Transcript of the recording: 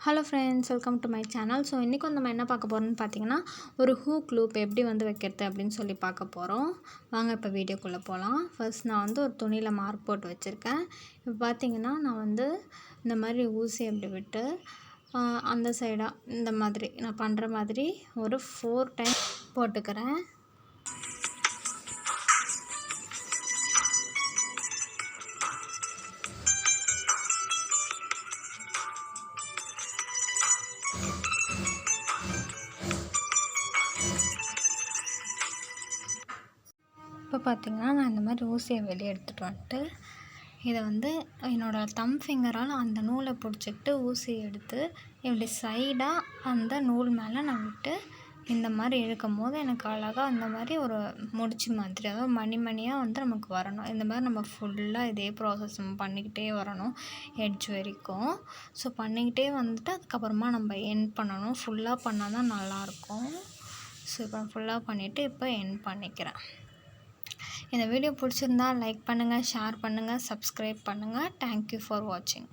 Hello friends, welcome to my channel. So இன்றைக்கி நம்ம என்ன பார்க்க போகிறோம்னு பார்த்தீங்கன்னா, ஒரு ஹூக் லூப் எப்படி வைக்கிறது அப்படின்னு சொல்லி பார்க்க போகிறோம். வாங்க இப்போ வீடியோக்குள்ளே போகலாம். ஃபர்ஸ்ட் நான் ஒரு துணியில் மார்க் போட்டு வச்சுருக்கேன். இப்போ பார்த்தீங்கன்னா நான் இந்த மாதிரி ஊசி அப்படி விட்டு அந்த சைடாக இந்த மாதிரி நான் பண்ணுற மாதிரி ஒரு 4 டைம் போட்டுக்கிறேன். இப்போ பார்த்திங்கன்னா நான் இந்த மாதிரி ஊசியை வெளியே எடுத்துகிட்டு வந்துட்டு இதை என்னோடய தம் ஃபிங்கரால் அந்த நூலை பிடிச்சிக்கிட்டு ஊசியை எடுத்து இப்படி சைடாக அந்த நூல் மேலே நான் விட்டு இந்த மாதிரி இழுக்கும் போது எனக்கு அழகாக அந்த மாதிரி ஒரு முடிச்சு மாதிரி, அதாவது மணியாக நமக்கு வரணும். இந்த மாதிரி நம்ம ஃபுல்லாக இதே ப்ராசஸ் நம்ம பண்ணிக்கிட்டே வரணும் எட்ஜ் வரைக்கும். ஸோ பண்ணிக்கிட்டே அதுக்கப்புறமா நம்ம எண்ட் பண்ணணும். ஃபுல்லாக பண்ணால் தான் நல்லாயிருக்கும். ஸோ இப்போ ஃபுல்லாக பண்ணிவிட்டு இப்போ எண்ட் பண்ணிக்கிறேன். இந்த வீடியோ பிடிச்சிருந்தா லைக் பண்ணுங்கள், ஷேர் பண்ணுங்கள், சப்ஸ்கிரைப் பண்ணுங்கள். தேங்க்யூ ஃபார் வாட்சிங்.